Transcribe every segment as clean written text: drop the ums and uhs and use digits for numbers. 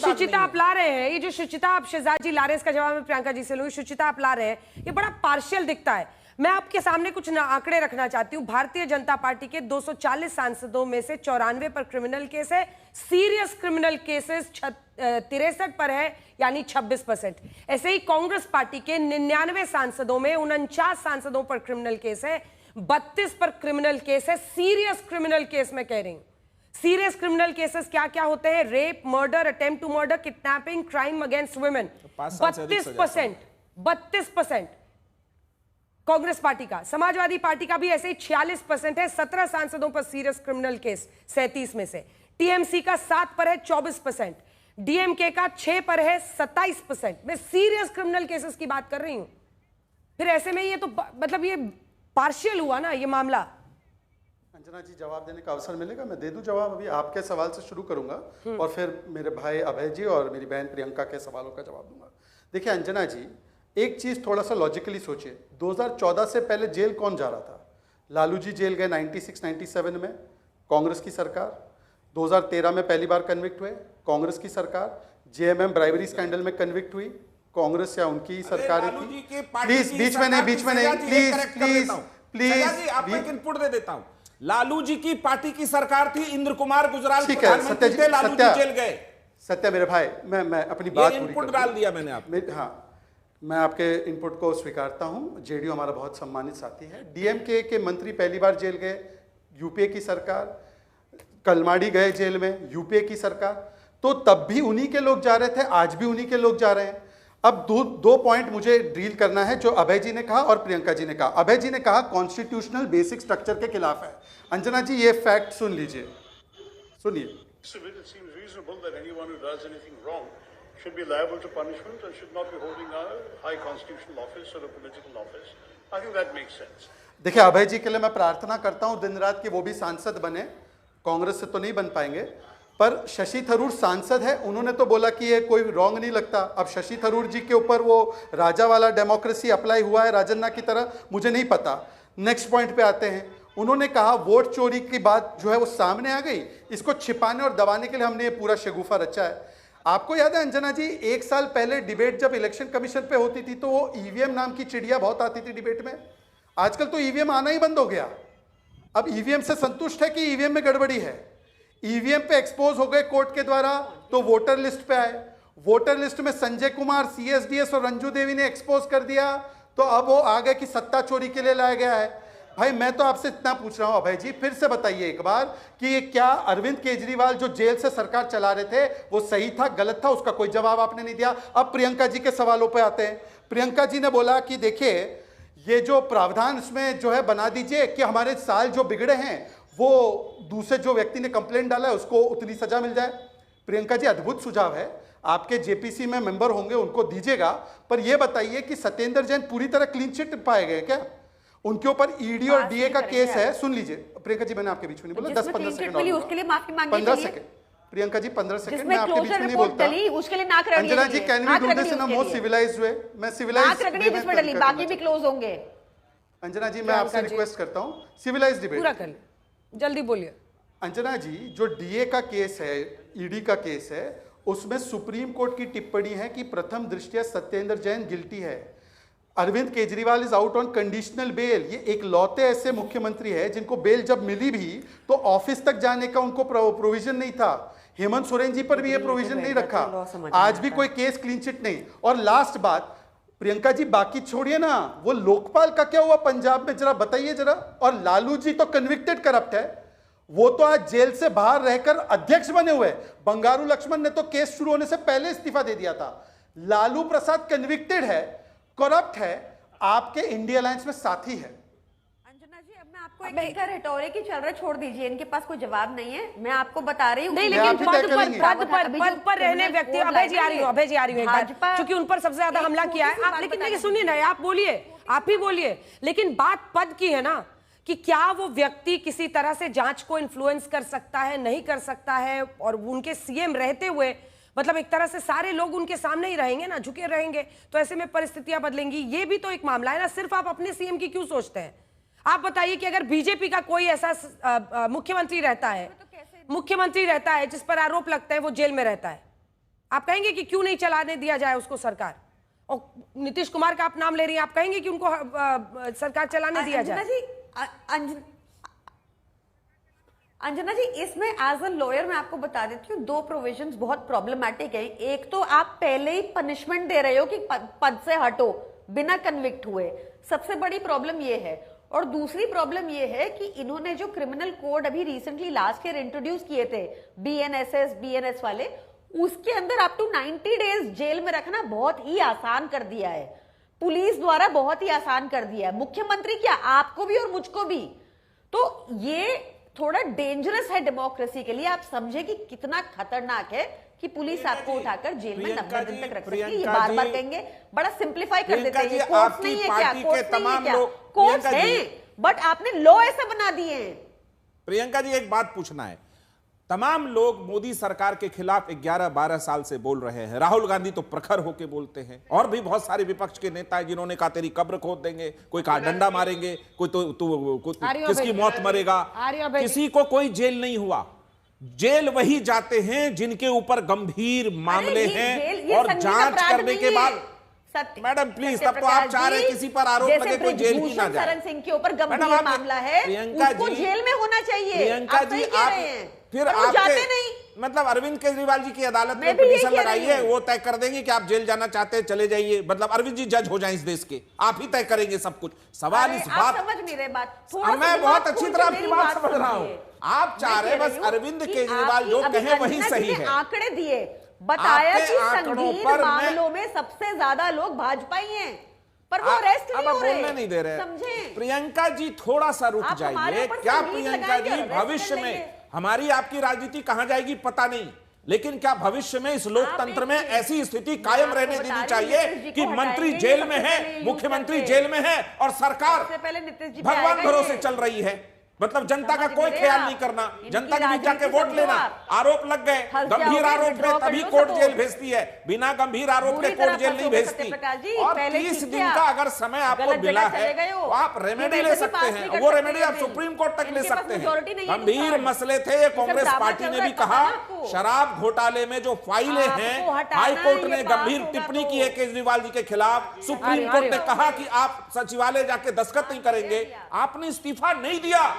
शुचिता आप ला रहे हैं, ये जो शुचिता आप शहजाद जी ला रहे हैं, इसका जवाब मैं प्रियंका जी से लूंगी। शुचिता आप ला रहे हैं, ये बड़ा पार्शियल दिखता है। मैं आपके सामने कुछ आंकड़े रखना चाहती हूँ। भारतीय जनता पार्टी के 240 सांसदों में से 94 पर क्रिमिनल केस है, सीरियस क्रिमिनल केसेस 63 पर है, यानी 26%। ऐसे ही कांग्रेस पार्टी के 99 सांसदों में 49 सांसदों पर क्रिमिनल केस है, 32 पर क्रिमिनल केस है, सीरियस क्रिमिनल केस मैं कह रही हूं। सीरियस क्रिमिनल केसेस क्या क्या होते हैं? Rape, murder, attempt to murder, kidnapping, crime against women. 32% Congress party का। समाजवादी पार्टी का भी ऐसे ही 46% है, 17 सांसदों पर सीरियस क्रिमिनल केस 37 में से। टीएमसी का 7 पर है, 24%। डीएमके का 6 पर है, 27%। मैं सीरियस क्रिमिनल केसेस की बात कर रही हूं। फिर ऐसे में ये तो मतलब ये पार्शियल हुआ ना ये मामला। अंजना जी जवाब देने का अवसर मिलेगा, मैं दे दूं जवाब। अभी आपके सवाल से शुरू करूंगा और फिर मेरे भाई अभय जी और मेरी बहन प्रियंका के सवालों का जवाब दूंगा। देखिए अंजना जी, एक चीज थोड़ा सा लॉजिकली सोचिए, 2014 से पहले जेल कौन जा रहा था? लालू जी जेल गए 96-97 में, कांग्रेस की सरकार। 2013 में पहली बार कन्विक्ट हुए, कांग्रेस की सरकार। जेएमएम ब्राइबरी स्कैंडल में कन्विक्ट हुई, कांग्रेस या उनकी सरकार थी। प्लीज बीच में नहीं, प्लीज आपको एक इनपुट दे देता हूं। लालू जी की पार्टी की सरकार थी, इंद्र कुमार गुजराल ठीक है, सत्या जी, लालू जी जेल गए। सत्या मेरे भाई, मैं अपनी बात पूरी इनपुट डाल दिया मैंने आप। हाँ, मैं आपके इनपुट को स्वीकारता हूं। जेडीयू हमारा बहुत सम्मानित साथी है। डीएमके के मंत्री पहली बार जेल गए, यूपीए की सरकार। कलमाड़ी गए जेल में, यूपीए की सरकार। तो तब भी उन्हीं के लोग जा रहे थे, आज भी उन्हीं के लोग जा रहे हैं। अब दो पॉइंट मुझे ड्रिल करना है जो अभय जी ने कहा और प्रियंका जी ने कहा। अभय जी ने कहा कॉन्स्टिट्यूशनल बेसिक स्ट्रक्चर के खिलाफ है। अंजना जी ये फैक्ट सुन लीजिए, सुनिए। should be liable to punishment and should not be holding a high constitutional office or a political office. I think that makes sense. देखिए अभय जी के लिए मैं प्रार्थना करता हूं दिन रात कि वो भी सांसद बने। कांग्रेस से तो नहीं बन पाएंगे, पर शशि थरूर सांसद है, उन्होंने तो बोला कि ये कोई रॉन्ग नहीं लगता। अब शशि थरूर जी के ऊपर वो राजा वाला डेमोक्रेसी अप्लाई हुआ है राजन्ना की तरह, मुझे नहीं पता। नेक्स्ट पॉइंट पे आते हैं। उन्होंने कहा वोट चोरी की बात जो है वो सामने आ गई, इसको छिपाने और दबाने के लिए हमने ये पूरा शगुफा रचा है। आपको याद है अंजना जी, एक साल पहले डिबेट जब इलेक्शन कमीशन पे होती थी तो वो ईवीएम नाम की चिड़िया बहुत आती थी डिबेट में। आजकल तो ईवीएम आना ही बंद हो गया। अब ईवीएम से संतुष्ट है कि ईवीएम में गड़बड़ी है। ईवीएम पे एक्सपोज हो गए कोर्ट के द्वारा तो वोटर लिस्ट पे आए। वोटर लिस्ट में संजय कुमार, सीएसडीएस और रंजू देवी ने एक्सपोज कर दिया तो अब वो आ गए कि सत्ता चोरी के लिए लाया गया है। भाई मैं तो आपसे इतना पूछ रहा हूं अभय जी, फिर से बताइए एक बार कि ये क्या अरविंद केजरीवाल जो जेल से सरकार चला रहे थे वो सही था गलत था? उसका कोई जवाब आपने नहीं दिया। अब प्रियंका जी के सवालों पे आते हैं। प्रियंका जी ने बोला कि देखिए ये जो प्रावधान इसमें जो है बना दीजिए कि हमारे साल जो बिगड़े हैं वो दूसरे जो व्यक्ति ने कंप्लेंट डाला है उसको उतनी सजा मिल जाए। प्रियंका जी अद्भुत सुझाव है, आपके जेपीसी में मेंबर होंगे उनको दीजिएगा, पर यह बताइए कि सत्येंद्र जैन पूरी तरह क्लीन चिट पाए गए क्या? उनके ऊपर ईडी और डीए का केस है। सुन लीजिए प्रियंका जी, मैंने आपके बीच में नहीं बोला, 10-15 सेकंड उसके लिए माफी मांगी, 15 सेकंड प्रियंका जी, 15 सेकंड मैं आपके बीच में नहीं बोलता। उसके लिए नाक रगड़िए। Anjana ji can we do this in a more civilised way? मैं सिविलाइज्ड जिसमें डली बाकी भी क्लोज होंगे। अंजना जी मैं आपसे रिक्वेस्ट करता हूं सिविलाइज्ड डिबेट पूरा कर, जल्दी बोलिए। अंजना जी जो डीए का केस है, ईडी का केस है, उसमें सुप्रीम कोर्ट की टिप्पणी है कि प्रथम दृष्टया सत्येंद्र जैन गिल्टी है। Arvind Kejriwal is out on conditional bail. ये एक लौते ऐसे मुख्यमंत्री है जिनको बेल जब मिली भी तो ऑफिस तक जाने का उनको प्रोविजन नहीं था। हेमंत सोरेन जी पर भी ये प्रोविजन नहीं रखा। आज भी कोई केस क्लीन चिट नहीं। और लास्ट बात प्रियंका जी, बाकी छोड़िए ना, वो लोकपाल का क्या हुआ पंजाब में, जरा बताइए जरा। और लालू जी तो कन्विक्टेड करप्ट है, वो तो आज जेल से बाहर रहकर अध्यक्ष बने हुए। बंगारू लक्ष्मण ने तो केस शुरू होने से पहले इस्तीफा दे दिया था। लालू प्रसाद कन्विक्टेड है, करप्ट है, आपके इंडिया अलायंस में साथी है। अंजना जी अब मैं आपको इनका रेटोरिक ही चल रहा है, छोड़ दीजिए, इनके पास कोई जवाब नहीं है। मैं आपको बता रही हूँ नहीं, लेकिन पद पर रहने व्यक्ति, अभय जी आ रही हूँ, अभय जी आ रही हूँ, क्योंकि उन पर सबसे ज्यादा हमला किया है आप। लेकिन सुनिए ना, आप बोलिए, आप ही बोलिए। लेकिन बात पद की है ना, कि क्या वो व्यक्ति किसी तरह से जांच को इन्फ्लुएंस कर सकता है, नहीं कर सकता है। और उनके सीएम रहते हुए मतलब एक तरह से सारे लोग उनके सामने ही रहेंगे ना, झुके रहेंगे, तो ऐसे में परिस्थितियां बदलेंगी। ये भी तो एक मामला है ना। सिर्फ आप अपने सीएम की क्यों सोचते हैं? आप बताइए कि अगर बीजेपी का कोई ऐसा मुख्यमंत्री रहता है जिस पर आरोप लगता है, वो जेल में रहता है, आप कहेंगे कि क्यों नहीं चलाने दिया जाए उसको सरकार? और नीतीश कुमार का आप नाम ले रही हैं, आप कहेंगे कि उनको सरकार चलाने दिया जाए? अंजना जी, इसमें एज अ लॉयर मैं आपको बता देती हूँ, दो प्रोविजंस बहुत प्रॉब्लमैटिक है। एक तो आप पहले ही पनिशमेंट दे रहे हो कि पद से हटो बिना कन्विक्ट हुए, सबसे बड़ी प्रॉब्लम ये है। और दूसरी प्रॉब्लम ये है कि इन्होंने जो क्रिमिनल कोड अभी रिसेंटली लास्ट ईयर इंट्रोड्यूस किए थे, BNS वाले, उसके अंदर अप टू 90 डेज जेल में रखना बहुत ही आसान कर दिया है, पुलिस द्वारा बहुत ही आसान कर दिया है। मुख्यमंत्री क्या, आपको भी और मुझको भी। तो ये थोड़ा डेंजरस है डेमोक्रेसी के लिए। आप समझे कि कितना खतरनाक है कि पुलिस आपको उठाकर जेल में 90 दिन तक रख सकती है। ये बार बार कहेंगे, बड़ा सिंप्लीफाई कर देते हैं। कोर्ट नहीं है क्या, कोर्ट नहीं है क्या? कोर्ट है, बट आपने लॉ ऐसा बना दिए हैं। प्रियंका जी, एक बात पूछना है। तमाम लोग मोदी सरकार के खिलाफ 11-12 साल से बोल रहे हैं। राहुल गांधी तो प्रखर होकर बोलते हैं, और भी बहुत सारे विपक्ष के नेता हैं जिन्होंने कहा तेरी कब्र खोद देंगे, कोई कहा डंडा मारेंगे, कोई तो किसकी मौत मरेगा। किसी को कोई जेल नहीं हुआ। जेल वही जाते हैं जिनके ऊपर गंभीर मामले हैं और जांच करने के बाद। मैडम प्लीज, तब तो आप चाह रहे हैं किसी पर आरोप लगे कोई जेल ही ना जाए। शरण सिंह के ऊपर गंभीर मामला है, उसको जेल में होना चाहिए। प्रियंका जी, आप फिर आपके नहीं, मतलब अरविंद केजरीवाल जी की अदालत में पिटीशन लगाई है, वो तय कर देंगे कि आप जेल जाना चाहते हैं चले जाइए। मतलब अरविंद जी जज हो जाएं इस देश के, आप ही तय करेंगे सब कुछ। सवाल इस बात, समझ नहीं रहे बात, मैं बहुत अच्छी तरह आपकी बात समझ रहा हूँ। आप चाह रहे बस अरविंद केजरीवाल जो कहे वही सही है। आंकड़े दिए, बताया कि संगीन मामलों में सबसे ज्यादा लोग भाजपा ही हैं, पर वो अरेस्ट नहीं हो रहे। बोलने नहीं दे रहे। समझे? प्रियंका जी थोड़ा सा रुक जाइए। क्या प्रियंका जी, भविष्य में हमारी आपकी राजनीति कहां जाएगी पता नहीं, लेकिन क्या भविष्य में इस लोकतंत्र में ऐसी स्थिति कायम रहने देनी चाहिए कि मंत्री जेल में है, मुख्यमंत्री जेल में है और सरकार भगवान भरोसे चल रही है? मतलब जनता का कोई ख्याल नहीं करना, जनता के बीच जाके वोट लेना। आरोप लग गए, गंभीर आरोप है तभी कोर्ट जेल भेजती है, बिना गंभीर आरोप के कोर्ट जेल नहीं भेजती। और 30 दिन का अगर समय आपको मिला है तो आप रेमेडी ले सकते हैं, वो रेमेडी आप सुप्रीम कोर्ट तक ले सकते हैं। गंभीर मसले थे, कांग्रेस पार्टी ने भी कहा। शराब घोटाले में जो फाइलें हैं, हाई कोर्ट ने गंभीर टिप्पणी की है केजरीवाल जी के खिलाफ। सुप्रीम कोर्ट ने कहा कि आप सचिवालय जाके दस्तखत नहीं करेंगे। आपने इस्तीफा नहीं दिया।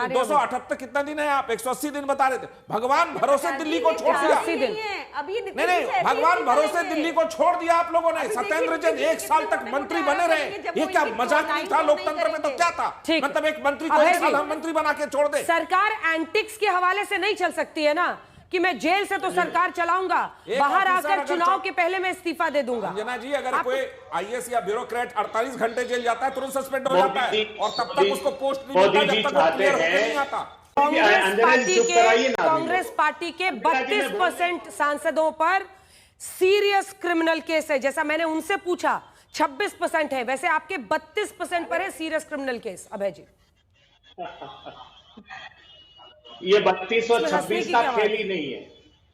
278 कितना दिन है, आप 180 दिन बता रहे थे। भगवान भरोसे दिल्ली को छोड़ दिया। नहीं, भगवान भरोसे दिल्ली को छोड़ दिया आप लोगों ने। सत्येंद्र जैन 1 साल तक मंत्री बने रहे। ये क्या मजाक नहीं था? लोकतंत्र में तो क्या था? मतलब एक मंत्री को 1 साल हम मंत्री बना के छोड़ दे। सरकार एंटिक्स के हवाले से नहीं चल सकती है ना, कि मैं जेल से तो सरकार चलाऊंगा, बाहर आकर चुनाव के पहले मैं इस्तीफा दे दूंगा। अंजना जी, अगर कोई IAS या ब्यूरोक्रेट 48 घंटे जेल जाता है, तुरंत सस्पेंड हो जाता है और तब तक उसको पोस्ट नहीं मिलता जब तक वो क्लियर होकर नहीं आता। कांग्रेस पार्टी के 32% सांसदों पर सीरियस क्रिमिनल केस है। जैसा मैंने उनसे पूछा, 26% है, वैसे आपके 32% पर है सीरियस क्रिमिनल केस। अभय जी, ये 32 और 26 का खेल ही नहीं है।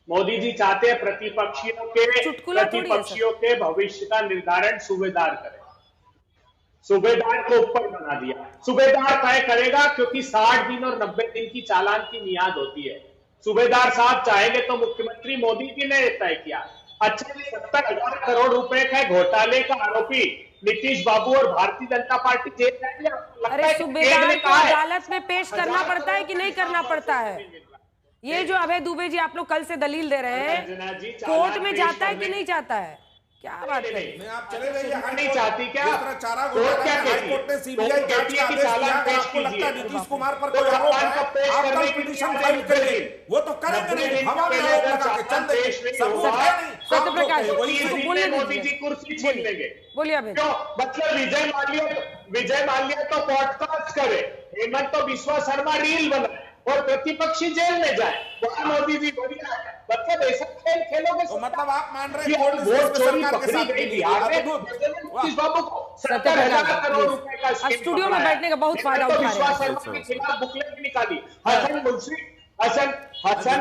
मोदी जी चाहते हैं प्रतिपक्षियों के भविष्य का निर्धारण सूबेदार करें। सूबेदार को ऊपर बना दिया। सूबेदार तय करेगा, क्योंकि 60 दिन और 90 दिन की चालान की मियाद होती है। सूबेदार साहब चाहेंगे तो मुख्यमंत्री मोदी जी ने तय किया। अच्छा, 70,000 करोड़ रुपए का घोटाले का आरोपी नीतीश बाबू और भारतीय जनता पार्टी जेल जाएंगे? अरे सूबेदार को अदालत में पेश करना पड़ता है कि नहीं करना पड़ता है? ये जो अभय दुबे जी आप लोग कल से दलील दे रहे हैं, कोर्ट में जाता है कि नहीं जाता है? क्या बात है? आप चले जाइए। नहीं चाहती क्या? कोर्ट क्या कहती है? हाईकोर्ट ने सीबीआई जांच का आदेश दिया। आपको लगता है नीतीश कुमार पर कोई आरोप है, आप कल पिटीशन फाइल करेंगे, वो तो करेंगे नहीं, हवा में आरोप लगा के चल देंगे। सबूत है नहीं। सत्यप्रकाश, मोदी जी कुर्सी छीन लेंगे। बोलिए अभय। मतलब विजय माल्या तो पॉडकास्ट करे, हेमंत तो विश्वा शर्मा रील बनाए और प्रतिपक्षी जेल में जाए। वहां मोदी जी बढ़िया है। मतलब ऐसा खेल खेलोगे तो मतलब आप मान रहे हैं वोट चोरी पकड़ी गई बिहार में नीतीश बाबू को 70,000 करोड़ रुपए का स्टूडियो में बैठने का बहुत फायदा उठा रहे हैं। विश्वास शर्मा के खिलाफ बुकलेट निकाली। हसन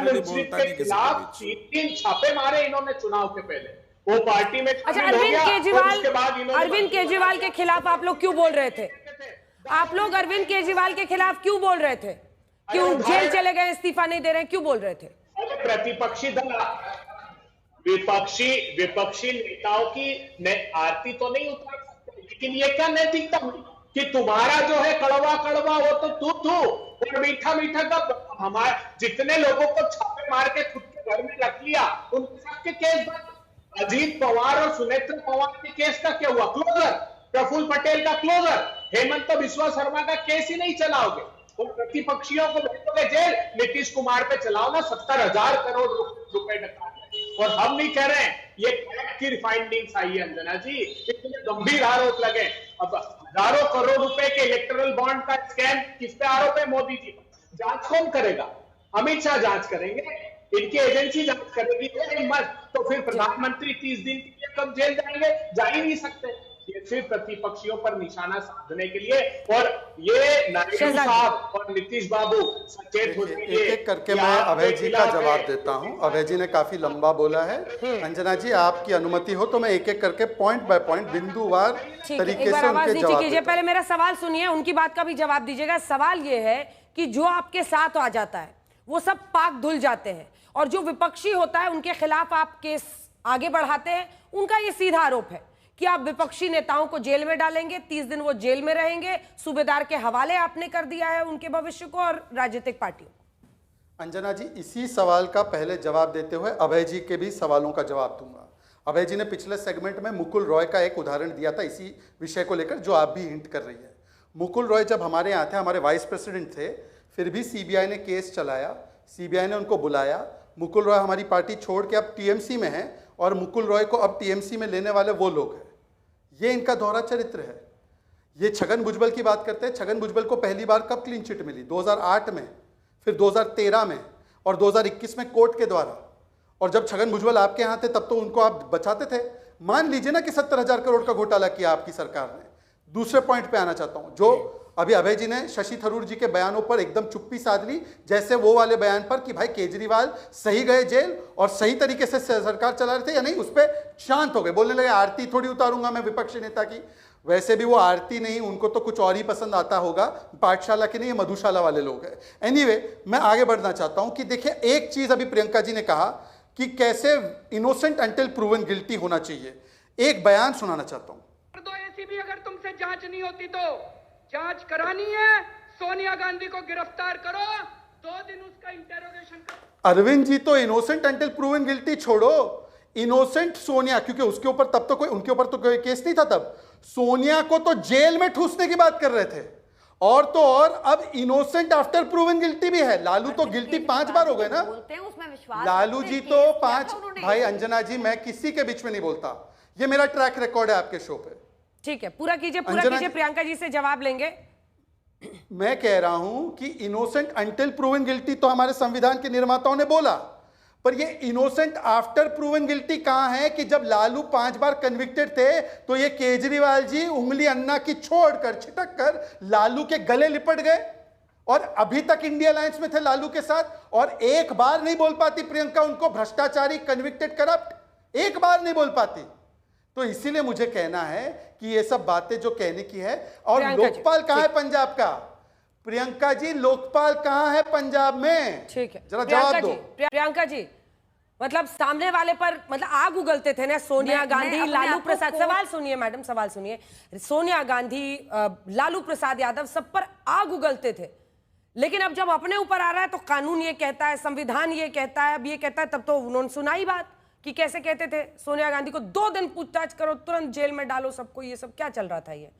मुंशीफ के खिलाफ 3 छापे मारे इन्होंने चुनाव के पहले। वो पार्टी में अच्छा, अरविंद केजरीवाल के खिलाफ आप लोग क्यों बोल रहे थे? आप लोग अरविंद केजरीवाल के खिलाफ क्यों बोल रहे थे? क्यों जेल चले गए, इस्तीफा नहीं दे रहे हैं, क्यों बोल रहे थे? प्रतिपक्षी दल विपक्षी नेताओं की आरती तो नहीं उतार सकते, लेकिन ये क्या नैतिकता हुई कि तुम्हारा जो है कड़वा कड़वा वो तो तू और मीठा मीठा का हमारे जितने लोगों को छापे मार के खुद के घर में रख लिया उन सबके केस बंद। अजीत पवार और सुनेत्र पवार के केस का क्या हुआ? क्लोजर। प्रफुल्ल पटेल का क्लोजर। हेमंत बिस्वा शर्मा का केस ही नहीं चलाओगे और प्रतिपक्षियों को भेजोगे जेल। नीतीश कुमार पे चलाओ ना 70,000 करोड़ रुपए डका। और हम नहीं कह रहे हैं, ये की फाइंडिंग्स आई है अंजना जी, इतने गंभीर आरोप लगे। अब हजारों करोड़ रुपए के इलेक्टोरल बॉन्ड का स्कैम किस पे आरोप है? मोदी जी पर। जांच कौन करेगा? अमित शाह जांच करेंगे, इनकी एजेंसी जांच करेगी। तो फिर प्रधानमंत्री 30 दिन के लिए कब जेल जाएंगे? जा ही नहीं सकते। ये सिर्फ प्रतिपक्षियों पर निशाना साधने के लिए। और ये नायडू साहब और नीतीश बाबू सचेत हो जाइए। एक एक करके मैं अभय जी का जवाब देता हूं। अभय जी ने काफी लंबा बोला है। अंजना जी, आपकी अनुमति हो तो मैं एक एक करके पॉइंट बाय पॉइंट बिंदुवार तरीके से उनके जवाब कीजिए। पहले मेरा सवाल सुनिए, उनकी बात का भी जवाब दीजिएगा। सवाल ये है कि जो आपके साथ आ जाता है वो सब पाक धुल जाते हैं, और जो विपक्षी होता है उनके खिलाफ आप केस आगे बढ़ाते हैं। उनका ये सीधा आरोप है कि आप विपक्षी नेताओं को जेल में डालेंगे, 30 दिन वो जेल में रहेंगे, सूबेदार के हवाले आपने कर दिया है उनके भविष्य को और राजनीतिक पार्टियों को। अंजना जी, इसी सवाल का पहले जवाब देते हुए अभय जी के भी सवालों का जवाब दूंगा। अभय जी ने पिछले सेगमेंट में मुकुल रॉय का एक उदाहरण दिया था इसी विषय को लेकर, जो आप भी हिंट कर रही है। मुकुल रॉय जब हमारे यहाँ थे, हमारे वाइस प्रेसिडेंट थे, फिर भी सीबीआई ने केस चलाया, सीबीआई ने उनको बुलाया। मुकुल रॉय हमारी पार्टी छोड़ के अब टीएमसी में है, और मुकुल रॉय को अब टीएमसी में लेने वाले वो लोग हैं। ये इनका दोहरा चरित्र है। ये छगन भुजबल की बात करते हैं। छगन भुजबल को पहली बार कब क्लीन चिट मिली? 2008 में, फिर 2013 में और 2021 में कोर्ट के द्वारा। और जब छगन भुजबल आपके यहाँ थे तब तो उनको आप बचाते थे। मान लीजिए ना कि 70,000 करोड़ का घोटाला किया आपकी सरकार ने। दूसरे पॉइंट पे आना चाहता हूं, जो अभी अभय जी ने शशि थरूर जी के बयानों पर एकदम चुप्पी साध ली, जैसे वो वाले बयान पर कि भाई केजरीवाल सही गए जेल और सही तरीके से सरकार चला रहे थे या नहीं, उस पर शांत हो गए, बोलने लगे आरती थोड़ी उतारूंगा मैं विपक्षी नेता की। वैसे भी वो आरती नहीं, उनको तो कुछ और ही पसंद आता होगा, पाठशाला के नहीं, ये मधुशाला वाले लोग हैं। एनीवे, मैं आगे बढ़ना चाहता हूं कि देखिए, एक चीज अभी प्रियंका जी ने कहा कि कैसे इनोसेंट अंटिल प्रूवन गिल्टी होना चाहिए। एक बयान सुनाना चाहता हूं। तो ऐसी भी अगर तुमसे जांच नहीं होती तो जांच करानी है, सोनिया गांधी को गिरफ्तार करो, 2 दिन उसका इंटेरोगेशन करो। अरविंद जी, तो इनोसेंट अंटिल प्रूवन गिल्टी छोड़ो, इनोसेंट सोनिया, क्योंकि उसके ऊपर तब तो कोई, उनके ऊपर तो कोई केस नहीं था तब। सोनिया को तो जेल में ठूसने की बात कर रहे थे, और तो और अब इनोसेंट आफ्टर प्रूवन गिल्टी भी है। लालू तो गिल्टी 5 बार हो गए ना, लालू जी तो 5। भाई अंजना जी, मैं किसी के बीच में नहीं बोलता, ये मेरा ट्रैक रिकॉर्ड है आपके शो पे। ठीक है, पूरा कीजिए, पूरा कीजिए, प्रियंका जी से जवाब लेंगे। मैं कह रहा हूं कि इनोसेंट अंटिल प्रूवन गिल्टी तो हमारे संविधान के निर्माताओं ने बोला, पर ये इनोसेंट आफ्टर प्रूवन गिल्टी कहां है कि जब लालू 5 बार कन्विक्टेड थे तो ये केजरीवाल जी उंगली अन्ना की छोड़कर, छिटक कर लालू के गले लिपट गए, और अभी तक इंडिया अलायंस में थे लालू के साथ, और एक बार नहीं बोल पाती प्रियंका उनको भ्रष्टाचारी, कन्विक्टेड, करप्ट, एक बार नहीं बोल पाती। तो इसीलिए मुझे कहना है कि ये सब बातें जो कहने की है। और लोकपाल कहां है पंजाब का? प्रियंका जी, लोकपाल कहां है पंजाब में? ठीक है, जरा जवाब दो। प्रियंका जी, मतलब सामने वाले पर मतलब आग उगलते थे ना, सोनिया गांधी, लालू प्रसाद। सवाल सुनिए मैडम, सवाल सुनिए। सोनिया गांधी, लालू प्रसाद यादव, सब पर आग उगलते थे, लेकिन अब जब अपने ऊपर आ रहा है तो कानून ये कहता है, संविधान ये कहता है, अब ये कहता है, तब तो उन्होंने सुनाई बात कि कैसे कहते थे सोनिया गांधी को 2 दिन पूछताछ करो, तुरंत जेल में डालो सबको। ये सब क्या चल रहा था? ये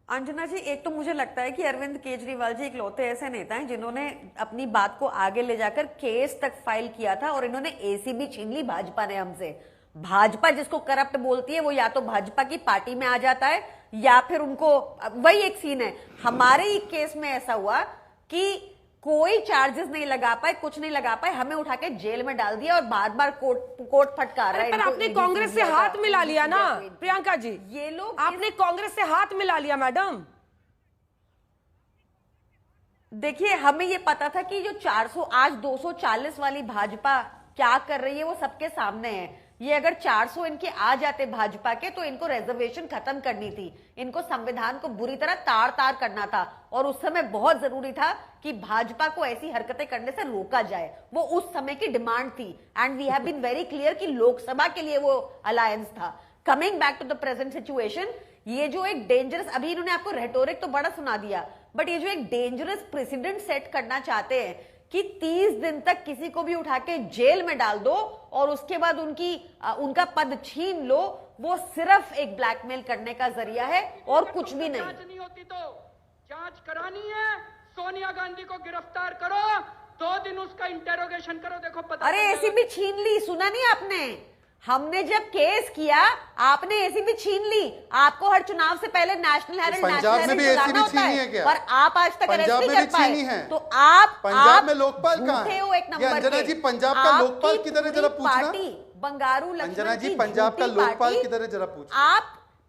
अंजना जी, एक तो मुझे लगता है कि अरविंद केजरीवाल जी इकलौते ऐसे नेता हैं जिन्होंने अपनी बात को आगे ले जाकर केस तक फाइल किया था, और इन्होंने एसीबी छीन ली भाजपा ने हमसे। भाजपा जिसको करप्ट बोलती है वो या तो भाजपा की पार्टी में आ जाता है या फिर उनको, वही एक सीन है। हमारे ही केस में ऐसा हुआ कि कोई चार्जेस नहीं लगा पाए, कुछ नहीं लगा पाए, हमें उठा के जेल में डाल दिया और बार बार कोर्ट फटकार रहा है। पर आपने कांग्रेस से हाथ मिला लिया ना प्रियंका जी, ये लोग, आपने कांग्रेस से हाथ मिला लिया मैडम। देखिए, हमें ये पता था कि जो 400 आज 240 वाली भाजपा क्या कर रही है वो सबके सामने है। ये अगर 400 इनके आ जाते भाजपा के तो इनको रिजर्वेशन खत्म करनी थी, इनको संविधान को बुरी तरह तार तार करना था। और उस समय बहुत जरूरी था कि भाजपा को ऐसी हरकतें करने से रोका जाए, वो उस समय की डिमांड थी। And we have been very clear कि लोकसभा के लिए वो अलायंस था। Coming back to the present situation, ये जो एक डेंजरस, अभी इन्होंने आपको रेटोरिक तो बड़ा सुना दिया, बट ये जो एक डेंजरस प्रेसिडेंट सेट करना चाहते हैं कि 30 दिन तक किसी को भी उठा के जेल में डाल दो और उसके बाद उनका पद छीन लो, वो सिर्फ एक ब्लैकमेल करने का जरिया है और कुछ भी नहीं। जांच नहीं होती तो जांच करानी है, सोनिया गांधी को गिरफ्तार करो, 2 दिन उसका इंटेरोगेशन करो, देखो पता। अरे एसीपी छीन ली, सुना नहीं आपने? हमने जब केस किया आपने एसीपी छीन ली। आपको हर चुनाव से पहले नेशनल हेराल्ड, पंजाब में भी एसीपी छीनी है क्या? पर आप आज तक अरेस्ट पंजाब नहीं में कर भी पाए। छीनी है। तो आप पंजाब में लोकपाल कहाँ झूठे है? हो एक ये नंबर अंजना के। जी, पंजाब का आपकी लोकपाल किधर है जरा पूरी पूछना। पार्टी बंगारू लक्ष्मण अंजना जी, की पंजाब का झूठी लोकपाल पार्टी। किधर है जरा पूछना। आप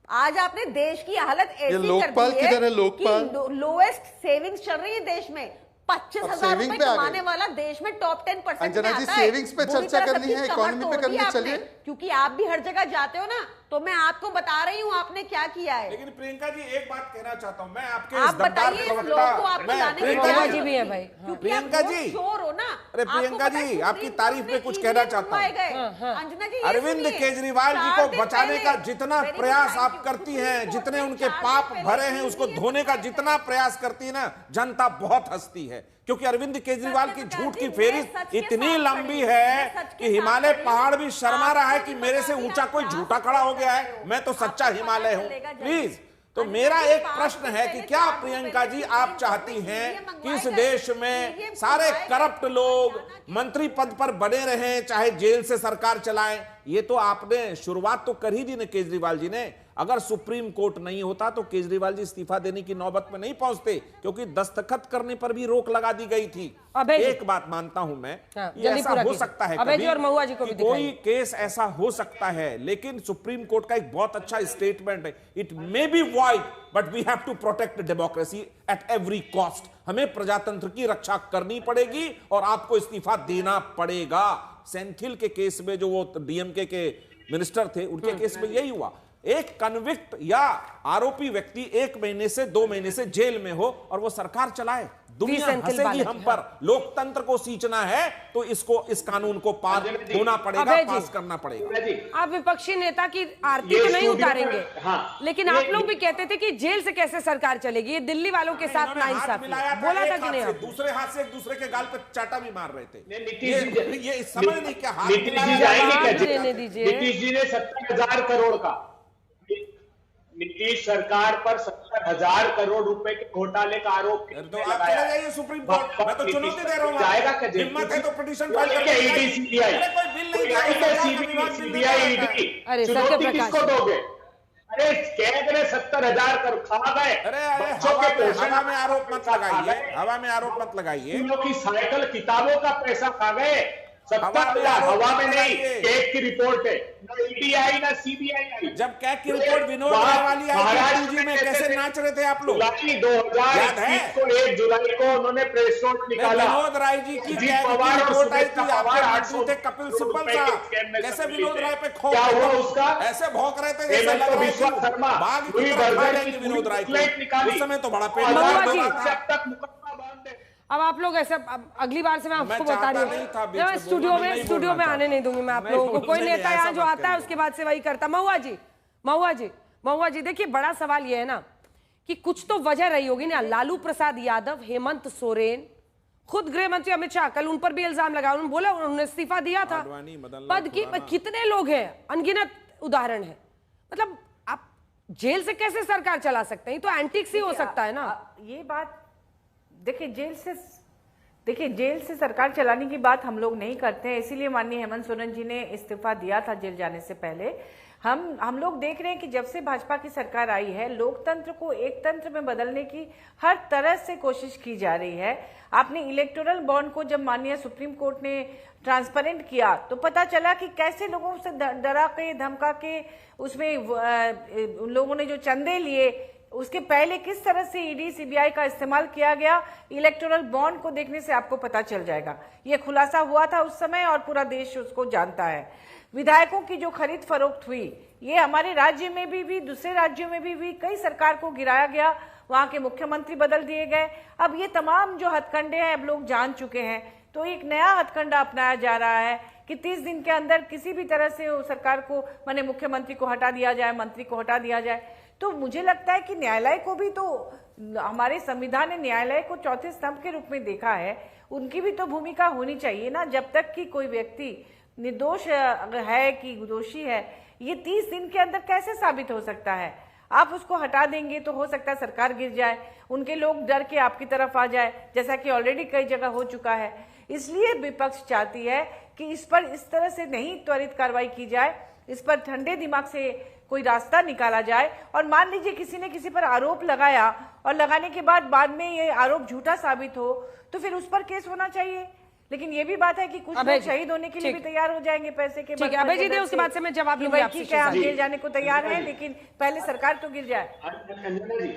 आज आपने देश की हालत ऐसी कर लोकपाल दी किधर है? लोकपाल लोएस्ट सेविंग्स चल रही है देश में। 25,000 रुपए कमाने वाला देश में टॉप 10% अंजना में जी, आता है। सेविंग्स पे बुरी चर्चा तरह करनी सबकी है, कमर इकोनॉमी पे तोड़ करनी दी है, आपने। चलिए। क्योंकि आप भी हर जगह जाते हो ना, तो मैं आपको बता रही हूँ आपने क्या किया है। लेकिन प्रियंका जी एक बात कहना चाहता हूं मैं, आपके आप इस दमदार बताइए इस लोग को आप मैं लाने प्रियंका महुआ जी जी भी है भाई। क्योंकि आप प्रियंका बहुत जी, चोर हो ना। अरे आपको प्रियंका पता है जी, आपकी सुप्रीम तारीफ कोर्ट में में कुछ ईवीएम कहना चाहता हूं। बनवाए गए। अंजना जी, ये अरविंद सुनिए। केजरीवाल जी 4 को दिन बचाने पहले, का जितना very good, प्रयास thank आप you। करती सुप्रीम हैं, कोर्ट जितने में उनके 4 पाप दिन भरे पहले हैं उसको EVM धोने का बनवाए जितना प्रयास करती है ना, जनता बहुत हंसती है। क्योंकि अरविंद केजरीवाल की सत्य झूठ की प्रकाश जी, फेरिस्त मैं सच के इतनी साथ लंबी खड़ी हूं। है मैं सच के कि साथ हिमालय खड़ी हूं। पहाड़ भी शर्मा रहा है आपको कि भी मेरे से पता ऊंचा भी कोई आप झूठा क्या खड़ा हो गया सोच रहे है, हो। मैं तो सच्चा आपको हिमालय पता हूं। चलेगा जल्दी। प्लीज, तो अंजना मेरा जी, एक 5 प्रश्न दिन है कि पहले, क्या 4 दिन प्रियंका पहले जी सुप्रीम आप कोर्ट चाहती में हैं EVM कि इस मंगवाए देश गए। में EVM सारे मंगवाए करप्ट गए। लोग मंत्री पद पर बने रहें, चाहे जेल से सरकार चलाएं? ये तो आपने शुरुआत तो कर ही दी ना केजरीवाल जी ने। अगर सुप्रीम कोर्ट नहीं होता तो केजरीवाल जी इस्तीफा देने की नौबत में नहीं पहुंचते, क्योंकि दस्तखत करने पर भी रोक लगा दी गई थी। अभय जी। एक बात मानता हूं मैं, हाँ, ये जल्दी ऐसा पूरा हो कीजिए। सकता है अभय जी कभी और महुआ जी को कि भी कोई दिखाइए। केस ऐसा हो सकता है, लेकिन सुप्रीम कोर्ट का एक बहुत अच्छा स्टेटमेंट है, it may be void but we have to protect democracy at every cost. हमें प्रजातंत्र की रक्षा करनी पड़ेगी और आपको इस्तीफा देना पड़ेगा। सेंथिल के केस में जो वो डीएमके के मिनिस्टर थे, उनके केस में यही हुआ। एक कन्विक्ट या आरोपी व्यक्ति 1 महीने से 2 महीने से जेल में हो और वो सरकार चलाए, दुनिया सेंथिल हंसेगी वाले, हम पर। लोकतंत्र को सींचना है तो इस कानून को पास होना पड़ेगा, अभय जी। पास करना पड़ेगा। आप विपक्षी नेता की आरती ये तो नहीं स्टूडियो उतारेंगे, में- हाँ। लेकिन आप लोग भी कहते थे कि जेल से कैसे सरकार चलेगी, ये दिल्ली वालों के साथ इन्होंने हाथ नाइंसाफी मिलाया है। बोला एक था कि हाथ नहीं से, आप? दूसरे हाथ से एक दूसरे के गाल पे चाटा भी मार रहे थे। नीतीश ये समझ नहीं क्या हाथ नीतीश जी मिलाया जाएंगे जवाब क्या? देने दीजिए। नीतीश जी ने 70,000 करोड़ का, नीतीश सरकार पर 70,000 करोड़ रुपए के घोटाले का आरोप तो आप चले जाइए सुप्रीम कोर्ट, मैं तो चुनौती दे रहा हूं। जाएगा क्या? हिम्मत है तो पिटीशन फाइल फाइल करके करके सीबीआई, कोई बिल नहीं दिया, सरकार का विभाग बिल नहीं सीबीआई दिया। ईडी, अरे, चुनौती सत्यप्रकाश। किसको दोगे? अरे कह रहे 70,000 करोड़ खा गए। अरे बच्चों के पोषण हवा में आरोप मत पैसा खा लगाइए, गए। हवा में आरोप मत लगाइए। स्कूलों की साइकिल किताबों का पैसा खा गए। हवा में 70,000 आरोप हवा में मत नहीं, लगाइए। केक की रिपोर्ट है, ना ईडी आई ना सीबीआई आई। जब कैग की रिपोर्ट विनोद राय वाली आई थी 2G में, कैसे नाच रहे थे आप लोग? जुलाई याद है? 2021 को 1 जुलाई को उन्होंने प्रेस नोट निकाला। विनोद राय जी की अजीत कैग की पवार और रिपोर्ट आई सुमित्रा थी, आपके पवार मंत्री थे कपिल सिब्बल रुपए के साहब, स्कैम में कैसे सम्मिलित विनोद थे। राय पे खौफ क्या हुआ था? उसका? ऐसे भौंक रहे थे जैसे हेमंत लग रहा बिस्वा है शर्मा बाघ की पूरी तरह खा बर्गर रहे थे की विनोद राय प्लेट को। निकाली। उस समय तो बड़ा पेट महुआ दर्द जी। हो रहा था। जब तक मुकदमा बांध दे। अब आप लोग ऐसे, अब अगली बार से मैं आपको बता चाहता रही नहीं था हूँ, बीच में मैं स्टूडियो बोलना, में नहीं स्टूडियो में बोलना आने नहीं दूंगी मैं आप नहीं लोगों को। बोलना, कोई नहीं, नेता ऐसा यहाँ मत जो आता है करिए। उसके बाद से वही करता। महुआ जी देखिए, बड़ा सवाल ये है ना कि कुछ तो वजह रही होगी ना। लालू प्रसाद यादव, हेमंत सोरेन, खुद गृह मंत्री अमित शाह, कल उन पर भी इल्जाम लगा, उन्होंने बोला उन्होंने इस्तीफा दिया था। आडवाणी, मदन लाल पद की खुराना। कितने लोग हैं, अनगिनत उदाहरण है। मतलब आप जेल से कैसे सरकार चला सकते हैं? ये तो एंटिक्स ही हो सकता है ना। ये बात देखिए, जेल से सरकार चलाने की बात हम लोग नहीं करते हैं, इसीलिए माननीय हेमंत सोरेन जी ने इस्तीफा दिया था जेल जाने से पहले। हम लोग देख रहे हैं कि जब से भाजपा की सरकार आई है, लोकतंत्र को एक तंत्र में बदलने की हर तरह से कोशिश की जा रही है। आपने इलेक्टोरल बॉन्ड को जब माननीय सुप्रीम कोर्ट ने ट्रांसपेरेंट किया तो पता चला कि कैसे लोगों से डरा के धमका के उसमें उन लोगों ने जो चंदे लिए, उसके पहले किस तरह से ईडी सीबीआई का इस्तेमाल किया गया, इलेक्टोरल बॉन्ड को देखने से आपको पता चल जाएगा। ये खुलासा हुआ था उस समय और पूरा देश उसको जानता है। विधायकों की जो खरीद फरोख्त हुई, ये हमारे राज्य में भी दूसरे राज्यों में भी कई सरकार को गिराया गया वहां के मुख्यमंत्री बदल दिए गए। अब ये तमाम जो हथकंडे हैं अब लोग जान चुके हैं, तो एक नया हथकंडा अपनाया जा रहा है कि 30 दिन के अंदर किसी भी तरह से सरकार को, माने मुख्यमंत्री को हटा दिया जाए, मंत्री को हटा दिया जाए। तो मुझे लगता है कि न्यायालय को भी, तो हमारे संविधान ने न्यायालय को चौथे स्तंभ के रूप में देखा है, उनकी भी तो भूमिका होनी चाहिए ना। जब तक कि कोई व्यक्ति निर्दोष है कि दोषी है, ये 30 दिन के अंदर कैसे साबित हो सकता है? आप उसको हटा देंगे तो हो सकता है सरकार गिर जाए, उनके लोग डर के आपकी तरफ आ जाए, जैसा कि ऑलरेडी कई जगह हो चुका है। इसलिए विपक्ष चाहती है कि इस पर इस तरह से नहीं त्वरित कार्रवाई की जाए, इस पर ठंडे दिमाग से कोई रास्ता निकाला जाए। और मान लीजिए किसी ने किसी पर आरोप लगाया और लगाने के बाद में ये आरोप झूठा साबित हो, तो फिर उस पर केस होना चाहिए। लेकिन ये भी बात है कि कुछ लोग शहीद होने के लिए भी तैयार हो जाएंगे पैसे के बदले। अभय जी दे उसके बाद से मैं जवाब लूंगी आपसे। क्या हम जेल जाने को तैयार हैं, लेकिन पहले सरकार तो गिर जाए। अंजना जी,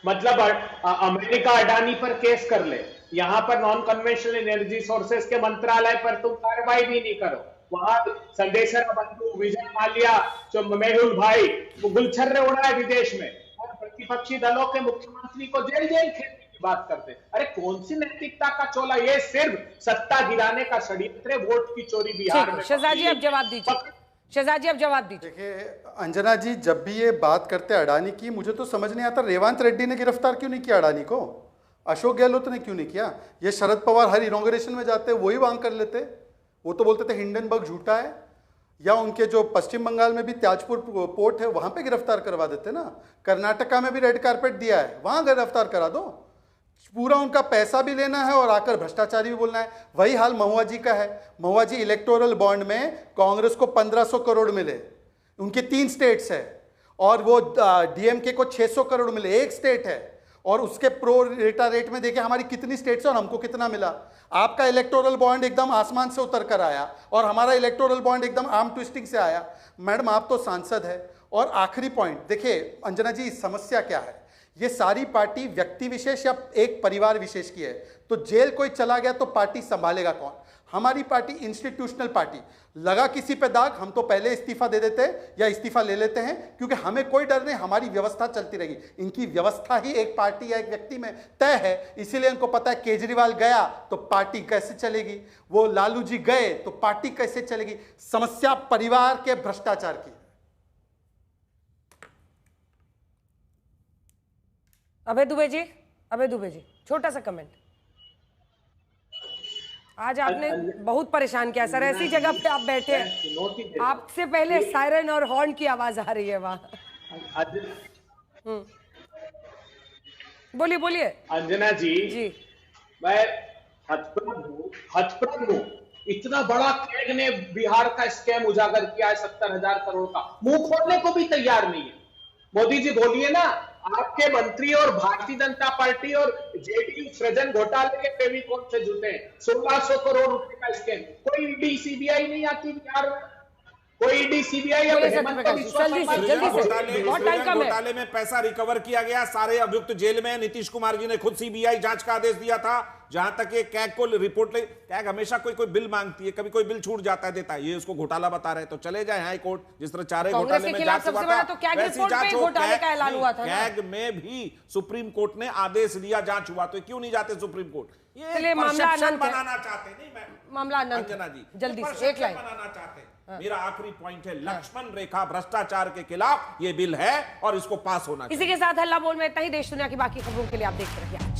मतलब अमेरिका अडानी पर केस कर ले, यहाँ पर नॉन कन्वेंशनल एनर्जी सोर्सेस के मंत्रालय पर तुम कार्रवाई भी नहीं करो, वहां संदेशर बंधु विजय माल्या, जो मेहुल भाई, वो गुलछर्रे उड़ाए विदेश में, और प्रतिपक्षी दलों के मुख्यमंत्री को जेल खेलने की बात करते। अरे कौन सी नैतिकता का चोला? ये सिर्फ सत्ता गिराने का षड्यंत्र, वोट की चोरी बिहार में। शहजाद जी अब जवाब दीजिए। शहजाद जी अब जवाब दीजिए। देखिए अंजना जी, जब भी ये बात करते हैं अडानी की, मुझे तो समझ नहीं आता रेवंत रेड्डी ने गिरफ्तार क्यों नहीं किया अडानी को, अशोक गहलोत ने क्यों नहीं किया? ये शरद पवार हर इनॉग्रेशन में जाते वही वांग कर लेते। वो तो बोलते थे हिंडनबर्ग झूठा है, या उनके जो पश्चिम बंगाल में भी त्याजपुर पोर्ट है वहां पे गिरफ्तार करवा देते ना। कर्नाटका में भी रेड कारपेट दिया है, वहां गिरफ्तार करा दो। पूरा उनका पैसा भी लेना है और आकर भ्रष्टाचारी भी बोलना है। वही हाल महुआ जी का है। महुआ जी इलेक्टोरल बॉन्ड में कांग्रेस को 1500 करोड़ मिले, उनके 3 स्टेट्स है, और वो डीएमके को 600 करोड़ मिले, 1 स्टेट है। और उसके प्रो रेटा रेट में देखिए हमारी कितनी स्टेट्स है और हमको कितना मिला। आपका इलेक्टोरल बॉन्ड एकदम आसमान से उतर कर आया और हमारा इलेक्टोरल बॉन्ड एकदम आर्म ट्विस्टिंग से आया। मैडम आप तो सांसद है। और आखिरी पॉइंट देखिए अंजना जी, समस्या क्या है? ये सारी पार्टी व्यक्ति विशेष या एक परिवार विशेष की है। तो जेल कोई चला गया तो पार्टी संभालेगा कौन? हमारी पार्टी इंस्टीट्यूशनल पार्टी, लगा किसी पे दाग हम तो पहले इस्तीफा दे देते हैं या इस्तीफा ले लेते हैं, क्योंकि हमें कोई डर नहीं, हमारी व्यवस्था चलती रहेगी। इनकी व्यवस्था ही एक पार्टी या एक व्यक्ति में तय है, इसीलिए इनको पता है केजरीवाल गया तो पार्टी कैसे चलेगी, वो लालू जी गए तो पार्टी कैसे चलेगी। समस्या परिवार के भ्रष्टाचार की। अभय दुबे जी छोटा सा कमेंट। आज आपने बहुत परेशान किया सर, ऐसी जगह पे आप बैठे हैं, आपसे पहले सायरन और हॉर्न की आवाज आ रही है वहां। बोलिए अंजना जी, मैं हतप्रभ हूं। इतना बड़ा कैग ने बिहार का स्कैम उजागर किया है 70,000 करोड़ का, मुंह खोलने को भी तैयार नहीं है। मोदी जी बोलिए ना, आपके मंत्री और भारतीय जनता पार्टी और जेडीयू सृजन घोटाले के फेविकोल से जुटे हैं। 1600 करोड़ रुपए का स्कैम, कोई ईडी सीबीआई नहीं आती बिहार में, कोई ईडी सीबीआई। घोटाले में पैसा रिकवर किया गया, सारे अभियुक्त जेल में। नीतीश कुमार जी ने खुद सीबीआई जांच का आदेश दिया था। जहां तक ये कैग को रिपोर्ट ले, कैग हमेशा कोई बिल मांगती है, कभी कोई बिल छूट जाता है देता है, ये उसको घोटाला बता रहे, तो चले जाए हाई कोर्ट। जिस तरह चारे घोटाले में जांच हुआ था, वैसी जांच हो। कैग में भी सुप्रीम कोर्ट ने आदेश दिया, जांच हुआ, तो क्यों नहीं जाते सुप्रीम कोर्ट? ये मामला बनाना चाहते नहीं, मामला अंजना जी जल्दी से एक लाइन बनाना चाहते हैं। मेरा आखिरी पॉइंट है, लक्ष्मण रेखा भ्रष्टाचार के खिलाफ ये बिल है और इसको पास होना चाहिए। इसी के साथ हल्ला बोल में इतना ही। देश दुनिया की बाकी खबरों के लिए आप देखते रहिए।